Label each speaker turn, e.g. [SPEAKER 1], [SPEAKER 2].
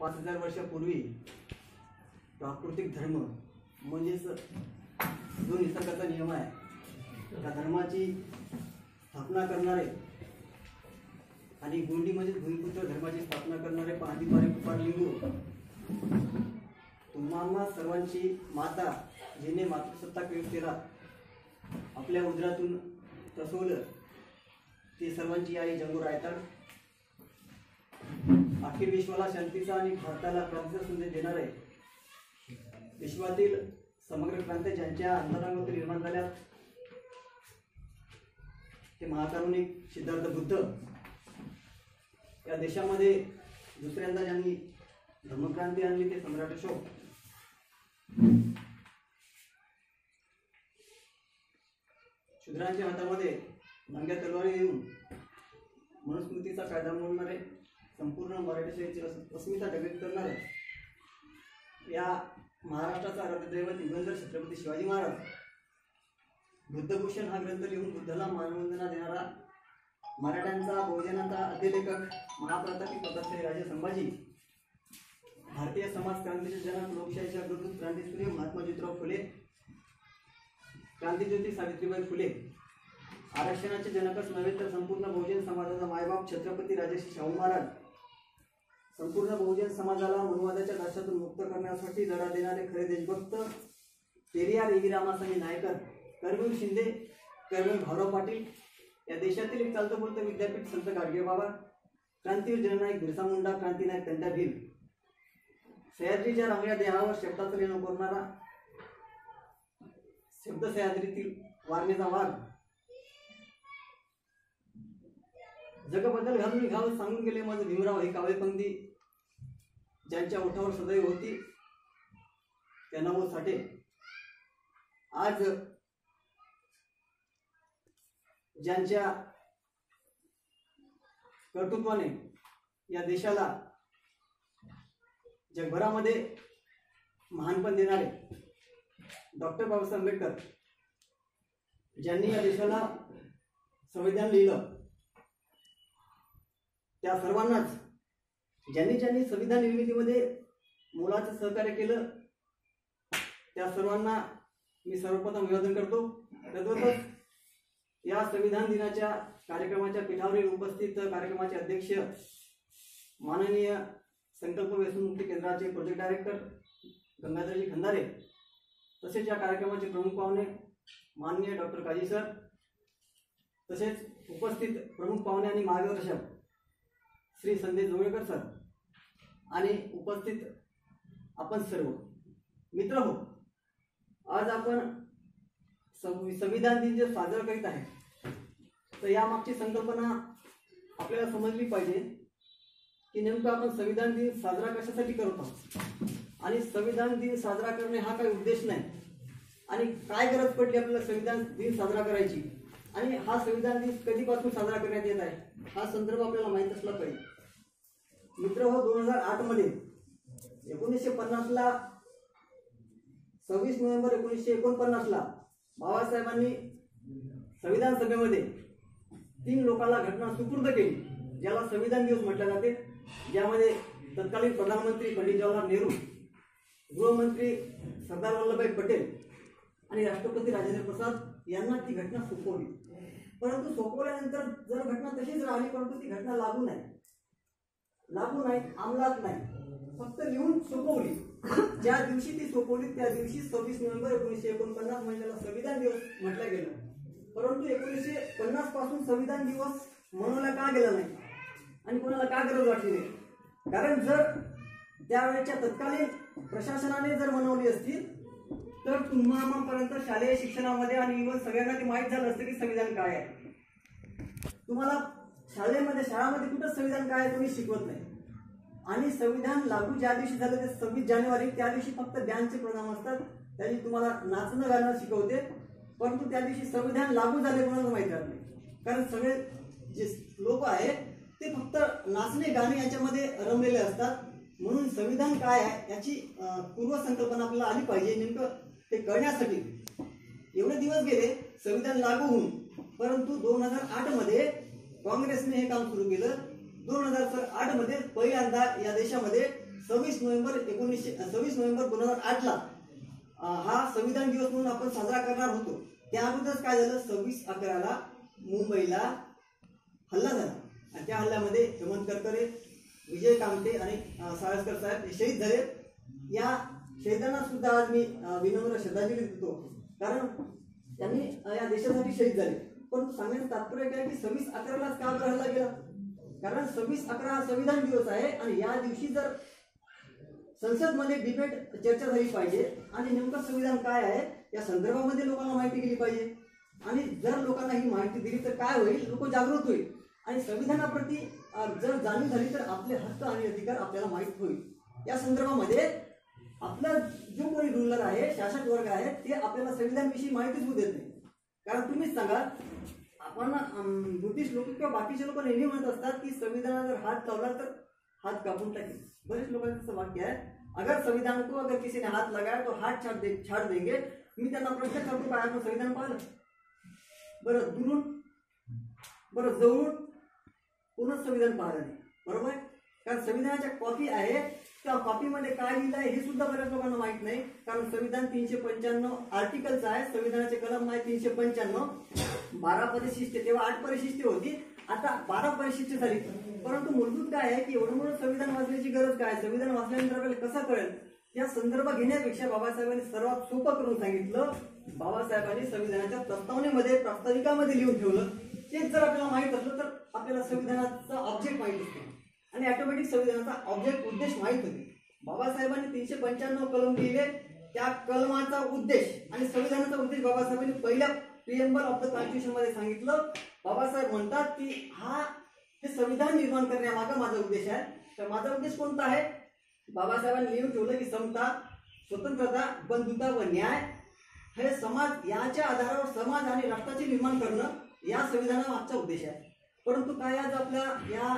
[SPEAKER 1] 5000 वर्षापूर्वी प्राकृतिक धर्म म्हणजेच जो निसर्गाचा नियम आहे त्या धर्माची स्थापना करणारे आणि गोंडी म्हणजे भूमिपुत्र धर्माची स्थापना करणारे पांडिपारे लिंगू तुम्हाला सर्वांची माता जिने मातृसत्ताक व्यवस्थेला आपल्या उदरातून टसवलं ती सर्वांची आई जंगू रायताड अखिल विश्वाला शांतीचा आणि भारताला क्रांतीचा संदेश देणार आहे। विश्वातील समग्र क्रांती ज्यांच्या अंतरांमध्ये निर्माण झाल्या ते महाकारुणिक सिद्धार्थ बुद्ध या देशामध्ये दुसऱ्यांदा ज्यांनी धर्मक्रांती आणली ते सम्राट अशोक। शूद्रांच्या हातामध्ये नंग्या तलवारी देऊन मनुस्मृतीचा कायदा मोडणारे संपूर्ण मराठी साहित्याची अस्मिता डगीत करणारे या महाराष्ट्राचा आराध्यदैवत युगंधर छत्रपती शिवाजी महाराज बुद्धभूषण हा ग्रंथ लिहून बुद्धाला मानवंदना देणारा मराठ्यांचा बहुजनांचा आद्यलेखक महाप्रतापी प्रतापशाही राजे संभाजी भारतीय समाज क्रांतीचे जनक लोकशाहीच्या अग्रदूत क्रांतीसूर्य महात्मा ज्योतिराव फुले क्रांतिज्योती सावित्रीबाई फुले आरक्षणाचे जनकच नव्हे तर संपूर्ण बहुजन समाजाचा मायबाप छत्रपती राजर्षी शाहू महाराज संपूर्ण बहुजन समाजाला मनुवादाच्या दाशातून मुक्त करण्यासाठी लढा देणारे खरे देशभक्त पेरियार एव्ही रामासामी नायकर कर्मवीर शिंदे कर्मवीर भाऊराव पाटील या देशातील एक चालतं बोलतं विद्यापीठ संत गाडगेबाबा क्रांतीवीर जननायक बिरसा मुंडा क्रांतीनायक त्यांच्या भील सह्याद्रीच्या रांगड्या देहावर शब्दाचा लेणं करणारा शब्द सह्याद्रीतील वारणेचा वाघ जगबद्दल घालून निघावं सांगून गेले माझं भीमराव ही काव्यपंक्ती ज्यांच्या ओठावर सदैव होती त्यांना वो साठे आज ज्यांच्या कर्तृत्वाने या देशाला जगभरामध्ये महानपण देणारे डॉक्टर बाबासाहेब आंबेडकर ज्यांनी या देशाला संविधान लिहिलं त्या सर्वांनाच ज्यांनी संविधान निर्मितीमध्ये मोलाचं सहकार्य केलं त्या सर्वांना मी सर्वप्रथम अभिवादन करतो। तद्वतच या संविधान दिनाच्या कार्यक्रमाच्या पीठावरील उपस्थित कार्यक्रमाचे अध्यक्ष माननीय संकल्प व्यसनमुक्ती केंद्राचे प्रोजेक्ट डायरेक्टर गंगाधरजी खंदारे तसेच या कार्यक्रमाचे प्रमुख पाहुणे माननीय डॉक्टर काजी सर तसेच उपस्थित प्रमुख पाहुणे आणि मार्गदर्शक श्री संदेश जोगळेकर सर आणि उपस्थित आपण सर्व मित्र हो, आज आपण संविधान दिन जे साजरा करीत आहे तर यामागची संकल्पना आपल्याला समजली पाहिजे की नेमकं आपण संविधान दिन साजरा कशासाठी करत आहोत आणि संविधान दिन साजरा करणे हा काही उद्देश नाही आणि काय गरज पडली आपल्याला संविधान दिन साजरा करायची आणि हा संविधान दिन कधीपासून साजरा करण्यात येत आहे हा संदर्भ आपल्याला माहीत असला पाहिजे। मित्र हो, 2008 मध्ये 1950 ला 26 नोव्हेंबर 1949 ला बाबासाहेबांनी संविधान सभेमध्ये 3 लोकांना घटना सुपूर्द केली ज्याला संविधान दिवस म्हटले जाते, ज्यामध्ये तत्कालीन प्रधानमंत्री पंडित जवाहरलाल नेहरू, गृहमंत्री सरदार वल्लभभाई पटेल आणि राष्ट्रपती राजेंद्र प्रसाद यांना ती घटना सोपवली। परंतु सोपवल्यानंतर जर घटना तशीच राहिली परंतु ती घटना लागू नाही अंमलात नाही फक्त लिहून सोपवली। ज्या दिवशी ती सोपवली त्या दिवशी 26 नोव्हेंबर 1949 म्हणजे त्याला संविधान दिवस म्हटलं गेलं। परंतु 1950 पासून संविधान दिवस मनवला का गेला नाही आणि कोणाला का गरज वाटली नाही? कारण जर त्यावेळेच्या तत्कालीन प्रशासनाने जर मनवली असतील तर तुम्हापर्यंत शालेय शिक्षणामध्ये आणि इव्हन सगळ्यांना ते माहीत झालं असतं की संविधान काय आहे। तुम्हाला शाळामध्ये कुठं संविधान काय आहे कोणी शिकवत नाही आणि संविधान लागू ज्या दिवशी झालं ते 26 जानेवारी त्या दिवशी फक्त डॅन्सचे प्रोग्राम असतात, त्या दिवशी तुम्हाला नाचणं गाणं शिकवते, परंतु त्या दिवशी संविधान लागू झाले कोणाला माहीत राहत नाही। कारण सगळे जे लोक आहेत ते फक्त नाचणे गाणे याच्यामध्ये रमलेले असतात। म्हणून संविधान काय आहे याची पूर्वसंकल्पना आपल्याला आली पाहिजे। नेमकं ते कळण्यासाठी एवढे दिवस गेले संविधान लागू होऊन, परंतु 2008 मध्ये काँग्रेसने हे काम सुरू केलं। 2008 मध्ये पहिल्यांदा या देशामध्ये 26 नोव्हेंबर 2008ला हा संविधान दिवस म्हणून आपण साजरा करणार होतो. त्या अगोदरच काय झालं, 26/11ला मुंबईला हल्ला झाला आणि त्या हल्ल्यामध्ये हेमंत करकरे, विजय कामते आणि साळसकर साहेब हे शहीद झाले. या शहीदांना सुद्धा आज मी विनम्र श्रद्धांजली देतो, कारण त्यांनी या देशासाठी शहीद झाले. पण सांगण्याचं तात्पर्य काय की 26/11लाच का हल्ला गेला, कारण 26/11 हा संविधान दिवस आहे आणि या दिवशी जर संसदमध्ये डिबेट चर्चा झाली पाहिजे आणि नेमकं संविधान काय आहे या संदर्भामध्ये लोकांना माहिती दिली पाहिजे. आणि जर लोकांना ही माहिती दिली तर काय होईल, लोक जागृत होईल आणि संविधानाप्रती जर जाणीव झाली तर आपले हक्क आणि अधिकार आपल्याला माहीत होईल. या संदर्भामध्ये आपला जो कोणी रुलर आहे, शासक वर्ग आहे, ते आपल्याला संविधानाविषयी माहितीच होऊ देत नाही. कारण तुम्हीच सांगा, आपण ब्रिटिश लोक किंवा बाकीचे लोक नेहमी म्हणत असतात की संविधानावर हात लावला तर हात कापून टाकेल. बरेच लोकांचं वाक्य आहे, अगर संविधान को अगर किसी ने हाथ लगाया तो हाथ छाड़ देंगे. मी त्यांना प्रश्न करतो, काय आपण संविधान पाहिलं? बरं दुरून, बरं जवळून, कोणच संविधान पाहिलं नाही, बरोबर आहे? कारण संविधानाच्या कॉपी आहे, त्या कॉपीमध्ये काय लिहिलं आहे हे सुद्धा बऱ्याच लोकांना माहित नाही. कारण संविधान 395 आर्टिकल्स आहे, संविधानाचे कलम आहे 395. 12 परिशिष्टे, तेव्हा 8 परिशिष्टे होती, आता 12 परिशिष्टे झाली. परंतु मूलभूत काय आहे की एवढं मोठं संविधान वाचण्याची गरज काय, संविधान वाचल्यानंतर आपल्याला कसं कळेल, या संदर्भ घेण्यापेक्षा बाबासाहेबांनी सर्वात सोपं करून सांगितलं. बाबासाहेबांनी संविधानाच्या प्रस्तावनेमध्ये, प्रास्ताविकामध्ये लिहून ठेवलं. तेच जर आपल्याला माहित असलं तर आपल्याला संविधानाचा ऑब्जेक्ट माहित असतो आणि ऑटोमॅटिक संविधानाचा ऑब्जेक्ट, उद्देश माहित होते. बाबासाहेबांनी 395 कलम लिहिले, त्या कलमाचा उद्देश आणि संविधानाचा उद्देश बाबासाहेबांनी पहिल्या प्रिएम्बल ऑफ द कॉन्स्टिट्यूशन मध्ये सांगितलं. बाबासाहेब म्हणतात की हे संविधान निर्माण करण्यामागे माझा उद्देश आहे. तर माझा उद्देश कोणता आहे? बाबासाहेबांनी लिहून ठेवलं की समता, स्वतंत्रता, बंधुता व न्याय हे समाज, याच्या आधारावर समाज आणि राष्ट्राचे निर्माण करणं या संविधानामागचा उद्देश आहे. परंतु काय आज आपल्या या